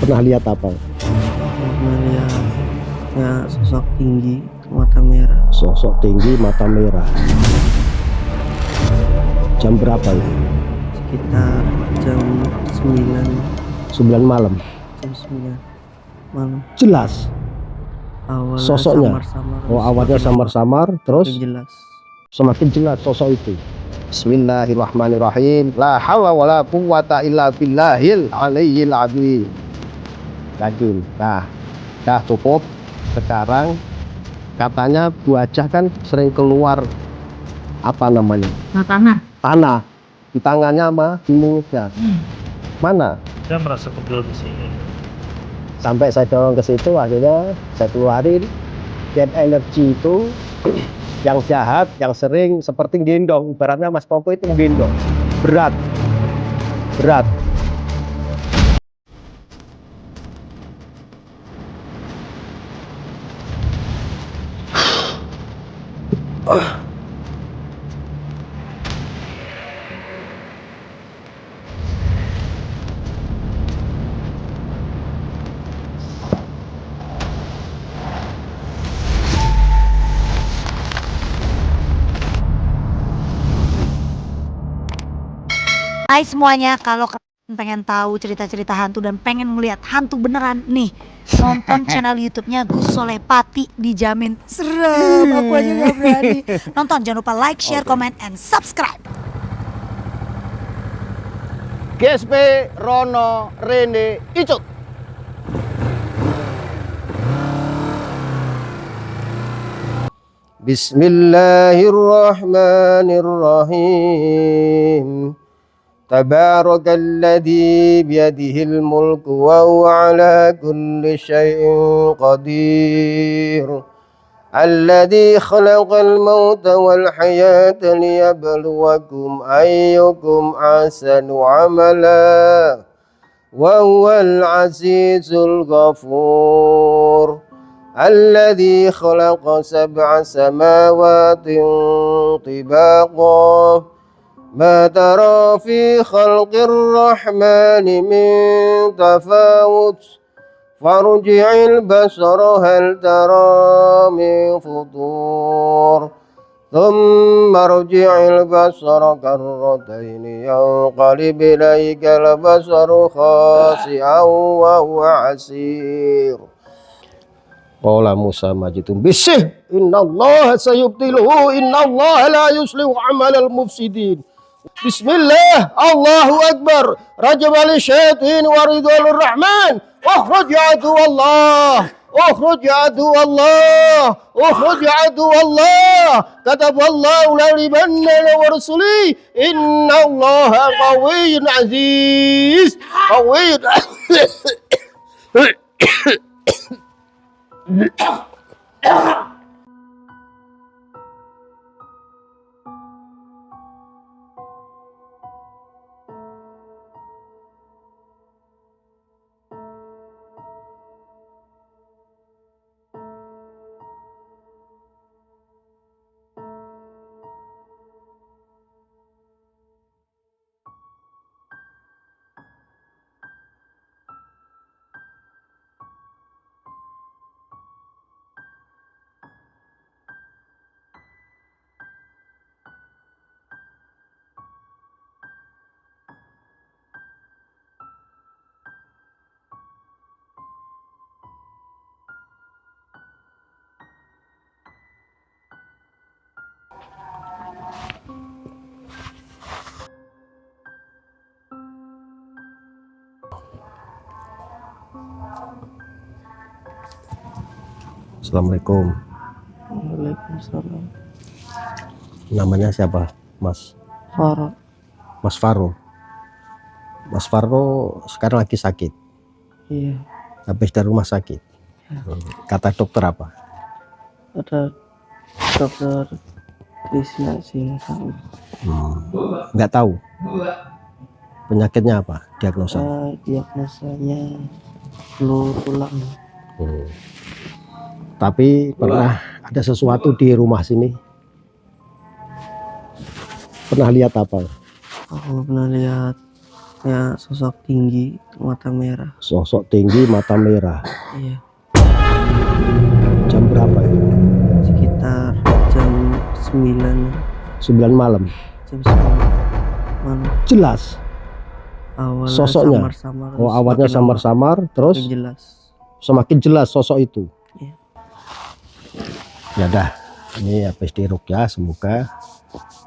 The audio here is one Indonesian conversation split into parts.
Pernah lihat apa? Pernah lihat ya sosok tinggi, mata merah. Sosok tinggi, mata merah. Jam berapa ya? Sekitar jam 9. 9 malam. Jam 9 malam. Jelas Awalnya sosoknya. samar-samar. Oh, awalnya samar-samar, terus jelas. semakin jelas sosok itu. Bismillahirrahmanirrahim. La haula wala quwwata illa billahil aliyyil azim. Yakin. Nah, dah cukup. Sekarang katanya Bu Hajah kan sering keluar apa namanya? Tanah. Tanah. Di tangannya sama di mulutnya. Mana? Saya merasa pegel di sini. Sampai saya dorong ke situ, akhirnya saya keluarin get energy itu yang jahat, yang sering seperti gendong. Ibaratnya Mas Koko itu gendong. Berat. Hai semuanya, kalau pengen tahu cerita-cerita hantu dan pengen melihat hantu beneran nih, nonton channel YouTube-nya Gus Soleh Pati, dijamin serem. Aku aja gak berani. Nonton, jangan lupa like, share, comment, and subscribe. GSP Rono Rene Icut. Bismillahirrahmanirrahim. Tabarakalladzi biyadihil mulku wa huwa ala kulli syai'in qadir. Alladzi khalaqal mauta wal hayata liyabluwakum ayyukum ahsanu amala wa huwal azizul ghafur. Alladzi khalaqa sab'a samawatin tibaqa ma tara fi khalqir rahmani min tafawut farji'il basara hal tara min futur thumma rji'il basara karrataini yanqalib ilayka al-basaru khasi'an wa huwa hasir. Qala Musa majidun bisih innallaha sayubtiluhu innallaha la yuslihu amalal mufsidin. Bismillah, Allahu Akbar. Rajabali syaitin waridul rahman. Ukhruj ya adu Allah. Ukhruj ya adu Allah. Ukhruj ya adu Allah. Kataballahu la libanna wa rasuli. Inna Allaha qawiyyun aziz. Qawiyyun Assalamualaikum. Waalaikumsalam. Namanya siapa, Mas? Farah. Mas Faro. Mas Faro sekarang lagi sakit. Iya. Habis dari rumah sakit. Kata dokter apa? Ada dokter Krisna Singh. Nggak tahu. Penyakitnya apa? Diagnosa? Diagnosanya flu tulang. Tapi pernah ada sesuatu di rumah sini? Pernah lihat apa? Aku pernah lihat Ya, sosok tinggi, mata merah. Sosok tinggi, mata merah. Iya, Jam berapa itu? sekitar jam 9, 9 malam. jam 9 malam. Jelas. Awalnya Sosoknya? samar-samar, Oh, terus awalnya makin lama samar-samar, terus makin jelas. semakin jelas sosok itu. Iya. Ya dah, ini habis diruqyah, semoga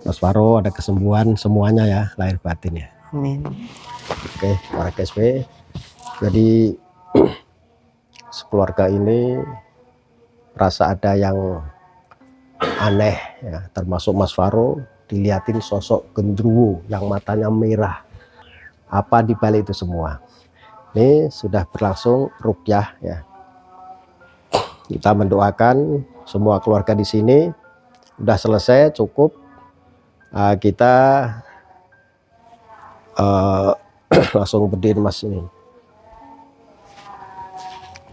Mas Faro ada kesembuhan semuanya ya, lahir batin ya. Amin. Oke, para KSP. Jadi sekeluarga ini rasa ada yang aneh ya, termasuk Mas Faro dilihatin sosok gendruwo yang matanya merah. Apa di balik itu semua? Ini sudah berlangsung ruqyah ya. Kita mendoakan semua keluarga di sini udah selesai, cukup. Kita langsung berdiri Mas ini.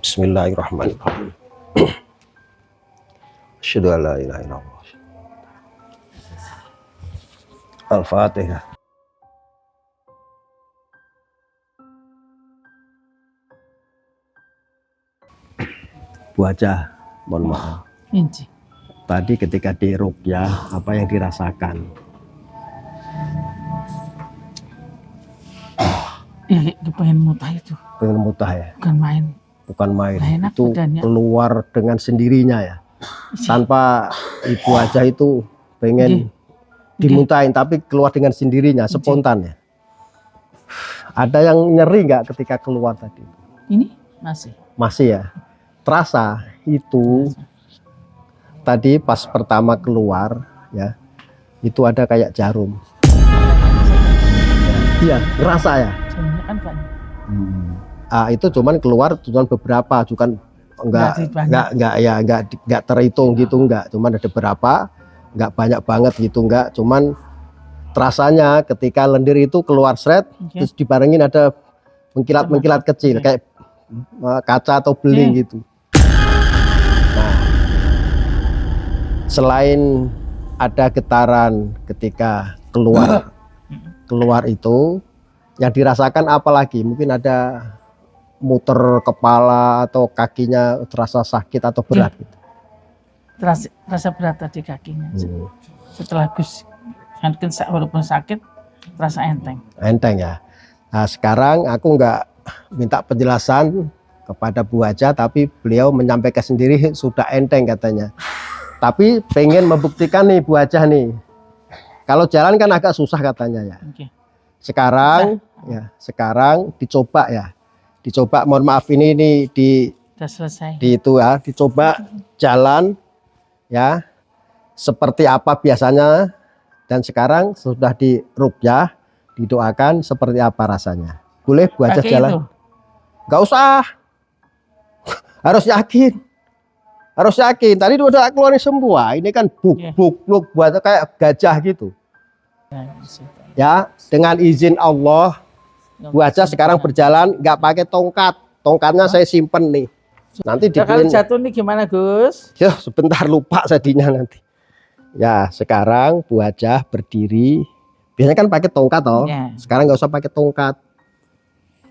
Bismillahirrahmanirrahim. Asyhadu an la ilaha illallah. Al-Fatihah. Bu Haja, mohon maaf. Inci. Tadi ketika di ruqyah, apa yang dirasakan? Ya, pengen mutah itu, Pengen mutah ya? bukan main. Bukan main. Nggak enak Itu badannya. keluar dengan sendirinya ya. Tanpa Ibu Haja itu pengen dimuntahin, tapi keluar dengan sendirinya, spontan ya. Ada yang nyeri nggak ketika keluar tadi? Ini masih. Masih ya. Terasa itu tadi pas pertama keluar ya, itu ada kayak jarum. Iya, ngerasa ya. Sebenarnya kan banyak. Itu cuman keluar cuman beberapa, cuman enggak terhitung gitu, enggak, cuman ada beberapa, enggak banyak banget gitu, enggak, cuman terasanya ketika lendir itu keluar seret, terus dibarengin ada mengkilat-mengkilat kecil kayak kaca atau beling gitu. Nah, selain ada getaran ketika keluar itu, yang dirasakan apalagi? Mungkin ada muter kepala atau kakinya terasa sakit atau berat gitu. Terasa berat tadi kakinya. Setelah Gus walaupun sakit, terasa enteng. Enteng ya. Nah, sekarang aku nggak minta penjelasan kepada Bu Haja, tapi beliau menyampaikan sendiri sudah enteng katanya. Tapi pengen membuktikan nih Bu Haja nih. Kalau jalan kan agak susah katanya ya. Sekarang dicoba ya. Dicoba, mohon maaf ini Sudah selesai. dicoba jalan ya. Seperti apa biasanya, dan sekarang sudah diruqyah, didoakan seperti apa rasanya. Boleh Bu Haja jalan? Nggak usah. Harus yakin. Harus yakin. Tadi udah keluarin semua. Ini kan buk buat kayak gajah gitu. Ya, dengan izin Allah, Bu Haja sekarang berjalan nggak pakai tongkat. Tongkatnya saya simpen nih. Nanti kalau jatuh nih gimana Gus? Ya, sebentar lupa sadinya nanti. Ya, sekarang Bu Haja berdiri. Biasanya kan pakai tongkat toh. Sekarang nggak usah pakai tongkat.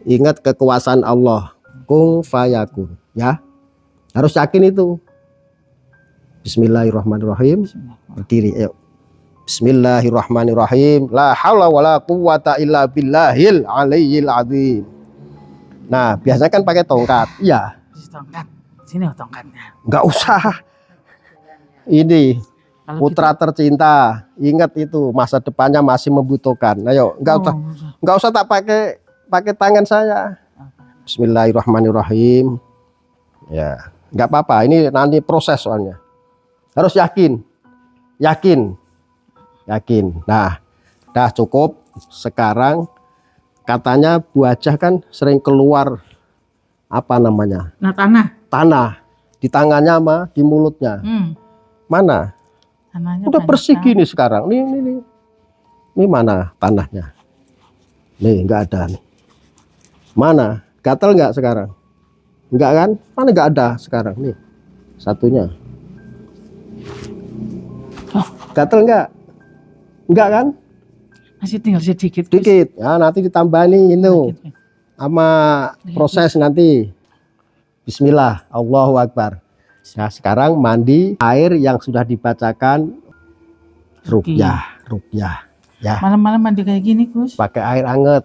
Ingat kekuasaan Allah. Kung fayakun. Ya, harus yakin itu. Bismillahirrahmanirrahim. Berdiri, ayo. Bismillahirrahmanirrahim. La haula wala quwwata illa billahil aliyyil azim. Nah, biasanya kan pakai tongkat. Iya. Tongkat. Sini tongkatnya. Enggak usah. Ini putra tercinta. Ingat itu, masa depannya masih membutuhkan. Ayo, enggak usah tak pakai tangan saya. Bismillahirrahmanirrahim. Ya, enggak apa-apa. Ini nanti proses soalnya. Harus yakin. Yakin. Nah, dah cukup. Sekarang katanya Bu Haja kan sering keluar apa namanya? Nah, tanah di tangannya sama di mulutnya. Mana? Tanahnya udah bersih gini sekarang. Ini mana tanahnya? Nih, enggak ada nih. Mana? Gatal enggak sekarang? Enggak kan? Mana enggak ada sekarang nih. Satunya. Gatal enggak? Enggak kan? Masih tinggal sedikit. Gus. Dikit. Ya, nanti ditambah nih itu sama proses nanti. Bismillah, Allahu Akbar. Nah, sekarang mandi air yang sudah dibacakan ruqyah, ruqyah. Ya, Malam-malam mandi kayak gini, Gus. pakai air anget.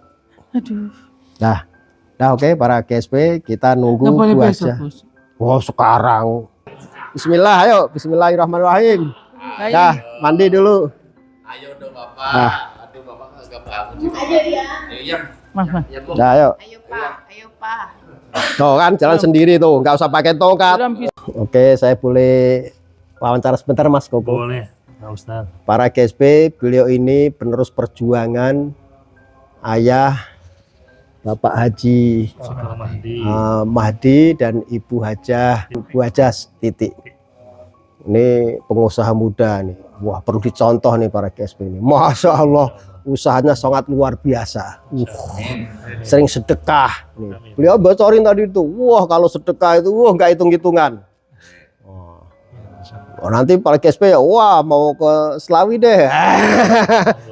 Aduh. Nah, oke para GSP, kita nunggu Nggak boleh Bu besok, Hajah. Gus. Wow, sekarang. Bismillah, ayo. Bismillahirrahmanirrahim. Dah, mandi dulu. Ayo dong Bapak. Ah. Aduh Bapak agak bangun sih. Ayo ya. Ayo ya. Mas. Ya, Bu. Dah, ayo. Ayo Pak. Ayo Pak. Tuh kan jalan sendiri tuh, nggak usah pakai tongkat. Belum bisa. Oke, saya boleh wawancara sebentar Mas Koko. Boleh, Pak Ustaz. Para GSP, beliau ini penerus perjuangan ayah Bapak Haji Soekarno Mahdi. Mahdi dan Ibu Hajah Titik. Ini pengusaha muda nih. Wah, perlu dicontoh nih para GSP ini. Masya Allah, usahanya sangat luar biasa. Sering sedekah. Nih. Beliau bocorin tadi itu. Wah, kalau sedekah itu nggak hitung-hitungan. Oh, nanti para GSP ya, wah mau ke Selawi deh.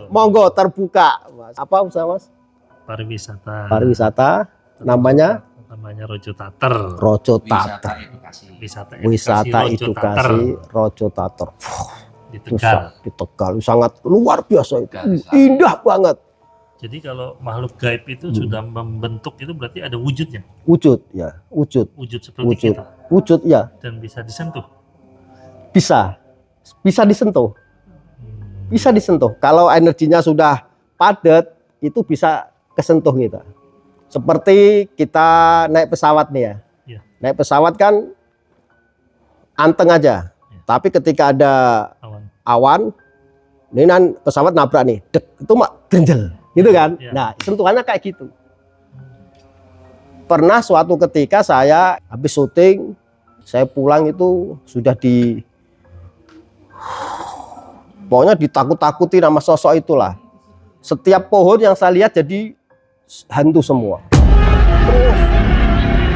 Monggo terbuka. Mas. Apa usaha Mas? Pariwisata. Pariwisata. Namanya Rojo Tater. Rojo Wisata Tater. edukasi. Wisata Rojo edukasi Rojo Tater. di Tegal. Di Tegal sangat luar biasa itu. Tegal. Indah banget. Jadi kalau makhluk gaib itu sudah membentuk itu berarti ada wujudnya. Wujud ya, wujud. Wujud seperti Wujud. kita Wujud ya, dan bisa disentuh. bisa. Bisa disentuh. Bisa disentuh. Kalau energinya sudah padat, itu bisa kesentuh kita. Seperti kita naik pesawat nih ya. Iya. Naik pesawat kan anteng aja. Iya. Tapi ketika ada Awan. awan, ini kan pesawat nabrak nih, dek, itu mak genjel, gitu kan? Iya. Nah, sentuhannya kayak gitu. Pernah suatu ketika saya habis syuting, saya pulang itu sudah pokoknya ditakut-takuti sama sosok itulah. Setiap pohon yang saya lihat jadi hantu semua.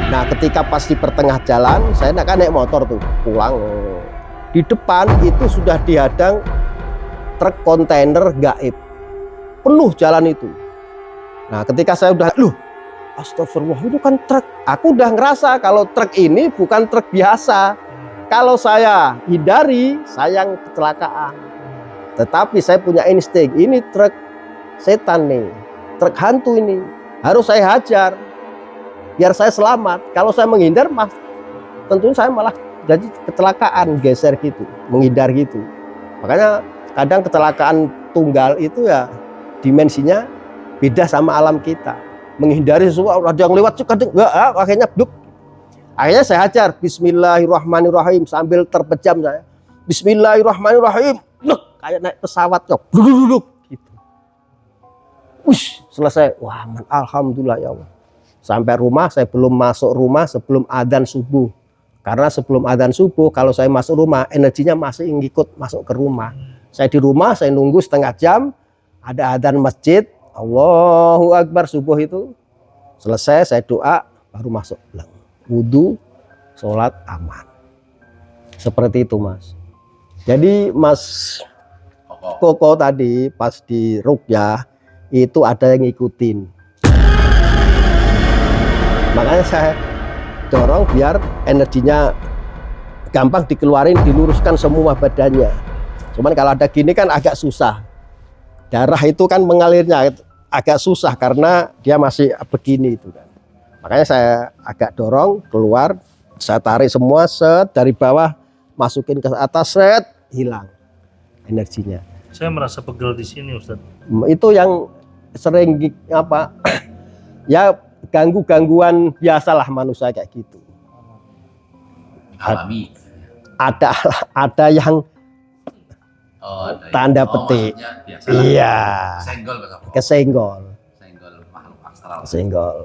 Nah, ketika pas di pertengah jalan, saya kan naik motor tuh pulang. Di depan itu sudah dihadang truk kontainer gaib. Penuh jalan itu. Nah, ketika saya udah, astagfirullah, itu kan truk. Aku udah ngerasa kalau truk ini bukan truk biasa. Kalau saya hindari, saya yang kecelakaan. Tetapi saya punya insting, ini truk setan nih, truk hantu ini. Harus saya hajar, biar saya selamat. Kalau saya menghindar, tentunya saya malah jadi kecelakaan, geser gitu, menghindar gitu. Makanya kadang kecelakaan tunggal itu ya dimensinya beda sama alam kita. Menghindari sesuatu, ada yang lewat kadang akhirnya bluk. Akhirnya saya hajar Bismillahirrahmanirrahim sambil terpejam saya. Bismillahirrahmanirrahim. Kayak naik pesawat kok. Duduk gitu. Wush, selesai. Wah, alhamdulillah ya Allah. Sampai rumah, saya belum masuk rumah sebelum adzan subuh. Karena sebelum adzan subuh kalau saya masuk rumah, energinya masih ngikut masuk ke rumah. Saya di rumah, saya nunggu setengah jam, ada adzan masjid, Allahu Akbar subuh itu. Selesai, saya doa, baru masuk pulang. Wudhu, sholat aman. Seperti itu Mas. Jadi Mas Koko tadi pas di ruqyah itu ada yang ngikutin. Makanya saya dorong biar energinya gampang dikeluarin, diluruskan semua badannya. Cuman kalau ada gini kan agak susah. Darah itu kan mengalirnya agak susah karena dia masih begini itu kan. Makanya saya agak dorong keluar, saya tarik semua set dari bawah, masukin ke atas set, hilang energinya. Saya merasa pegel di sini, Ustaz. Itu yang sering ya gangguan biasalah manusia kayak gitu. Alami. Ada yang tanda yang- petik. maksudnya biasa. Iya, Senggol Bapak. kesenggol. Senggol makhluk astral. Kesenggol.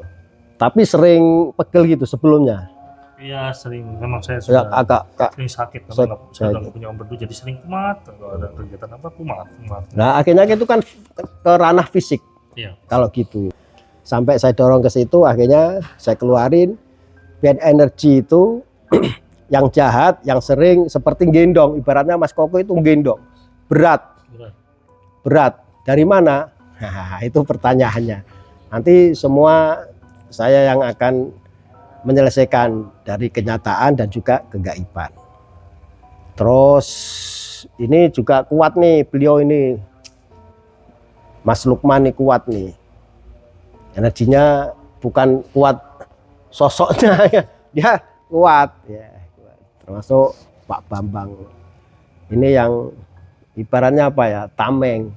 Tapi sering pegel gitu sebelumnya. Iya, sering. Memang saya Ya, sudah agak sering sakit. saya- Saya nggak punya om berdua, jadi sering kumat. Kalau ada kegiatan apa, kumat. Nah, akhirnya itu kan ke ranah fisik. Iya. Kalau gitu. Sampai saya dorong ke situ, akhirnya saya keluarin bad energy itu yang jahat, yang sering seperti gendong. Ibaratnya Mas Koko itu gendong. Berat. Dari mana? Nah, itu pertanyaannya. Nanti semua saya yang akan menyelesaikan dari kenyataan dan juga kegaiban. Terus ini juga kuat nih beliau ini, Mas Lukman nih kuat nih. Energinya bukan kuat sosoknya, dia kuat ya. Termasuk Pak Bambang. Ini yang ibaratnya apa ya, tameng.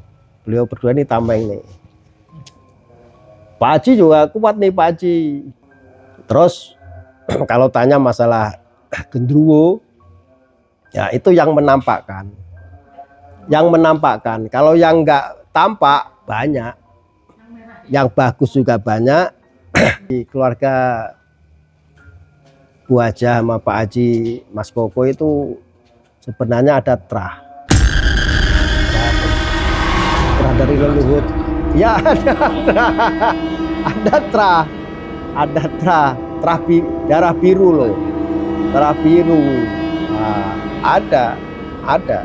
Beliau berdua ini tameng nih. Pak Haji juga kuat nih Pak Haji. Terus kalau tanya masalah genderuwo, ya itu yang menampakkan. Yang menampakkan. Kalau yang nggak tampak banyak, yang bagus juga banyak. Di keluarga Bu Haja sama Pak Haji, Mas Koko itu sebenarnya ada terah. Terah dari leluhur. Ya ada terah. Ada terah darah biru loh, darah biru. Nah, ada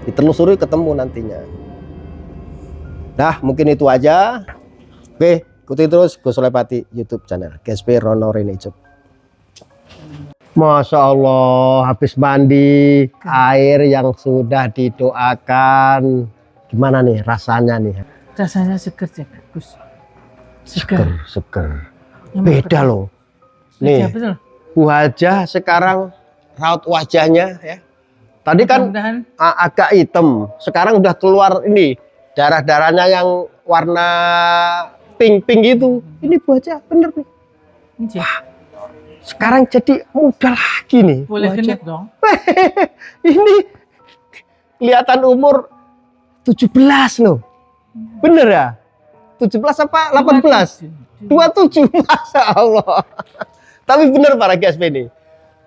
ditelusuri ketemu nantinya. Nah mungkin itu aja. Oke, ikuti terus Gus Solepati YouTube channel GSP Rono Rene Ijuk. Masya Allah, habis mandi air yang sudah didoakan, gimana nih rasanya nih? Rasanya seger ya Gus. Seger. Beda loh. Nih, betul. Bu Haja sekarang raut wajahnya ya. Tadi kan agak hitam, sekarang udah keluar ini darah-darahnya yang warna pink gitu. Ini Bu Haja bener nih. Wah, sekarang jadi muda lagi nih. Boleh genit dong. Ini kelihatan umur 17 loh. Bener ya? 17 apa 18? 27, Masya Allah. Tapi benar para GSP ini,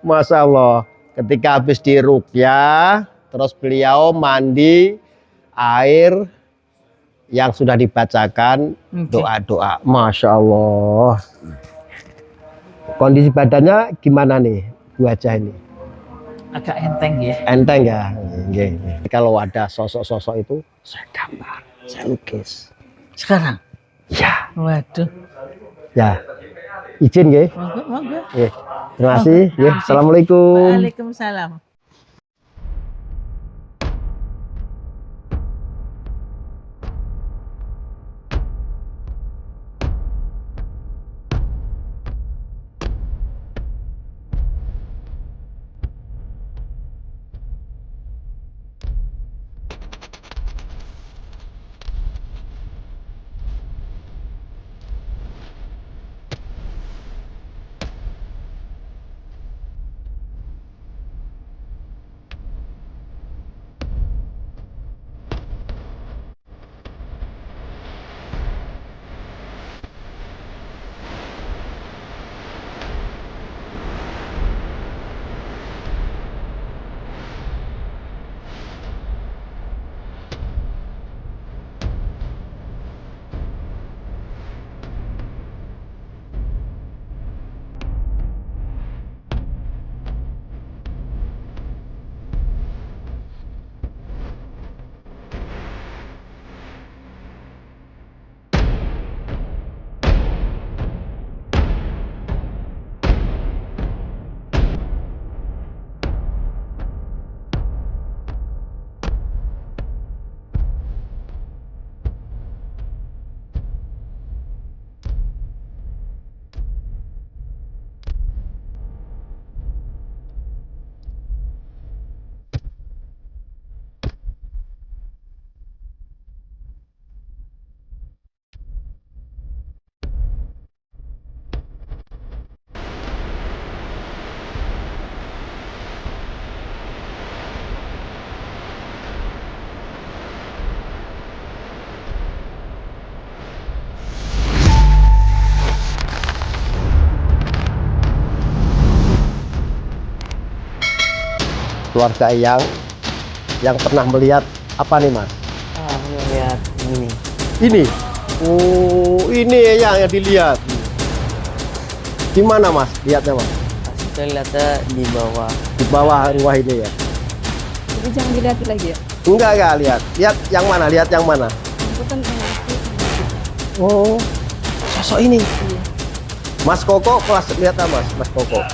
Masya Allah. Ketika habis diruqyah, terus beliau mandi air yang sudah dibacakan doa-doa. Masya Allah. Kondisi badannya gimana nih Bu Haja ini? Agak enteng ya. Enteng ya. Kalau ada sosok-sosok itu, saya gambar, saya lukis. Sekarang? Ya. Waduh. Ya, izin ya. Monggo. Terima kasih. Assalamualaikum. Waalaikumsalam. Keluarga yang pernah melihat apa nih Mas? Melihat ini. Ini. Oh, ini yang dilihat. Di mana Mas? Lihatnya Mas? Saya lihatnya di bawah. Di bawah rumah ini ya. Jadi jangan dilihat lagi ya. Enggak lihat. Lihat yang mana? Lihat yang mana? Bukan ini. Oh, sosok ini. Mas Koko, kelas lihat apa Mas Koko?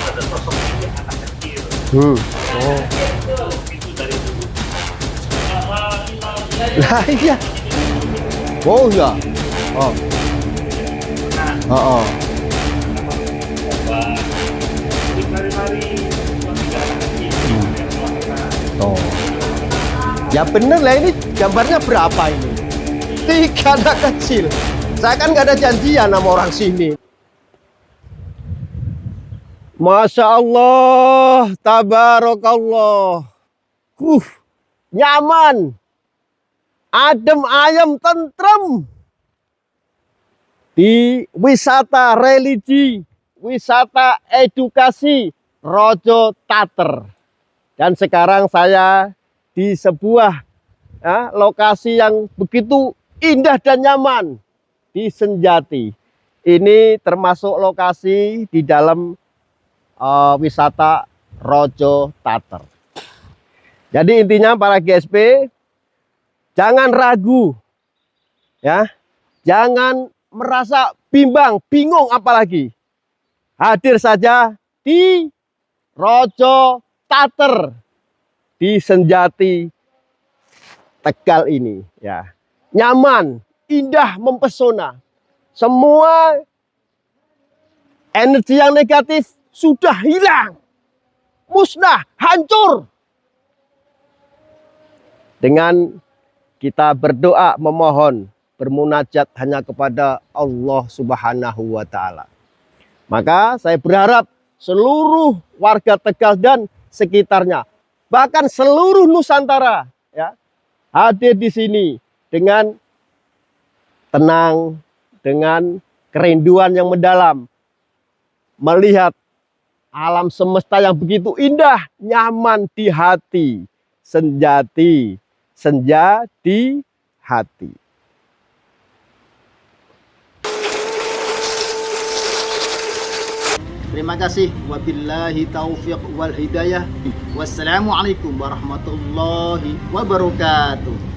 Ada sosok ini anak kecil. Oh. Itu dari dulu. Lah iya. Oh iya. Oh. Oh. Oh. Ya bener lah, ini gambarnya berapa ini? 3 anak kecil. Saya kan nggak ada janjian sama orang sini. Masya Allah, tabarakallah. Nyaman. Adem ayem tentrem. Di wisata religi, wisata edukasi Rojo Tater. Dan sekarang saya di sebuah lokasi yang begitu indah dan nyaman di Senjati. Ini termasuk lokasi di dalam wisata Rojo Tater. Jadi intinya para GSP, jangan ragu, ya, jangan merasa bimbang, bingung apalagi. Hadir saja di Rojo Tater di Senjati Tegal ini, ya. Nyaman, indah, mempesona. Semua energi yang negatif sudah hilang, musnah, hancur. Dengan kita berdoa, memohon, bermunajat hanya kepada Allah Subhanahu wa Ta'ala. Maka saya berharap seluruh warga Tegal dan sekitarnya, bahkan seluruh Nusantara, ya, hadir di sini dengan tenang, dengan kerinduan yang mendalam, melihat alam semesta yang begitu indah, nyaman di hati. Senjati, senja di hati. Terima kasih. Wabillahi taufiq wal hidayah. Wassalamualaikum warahmatullahi wabarakatuh.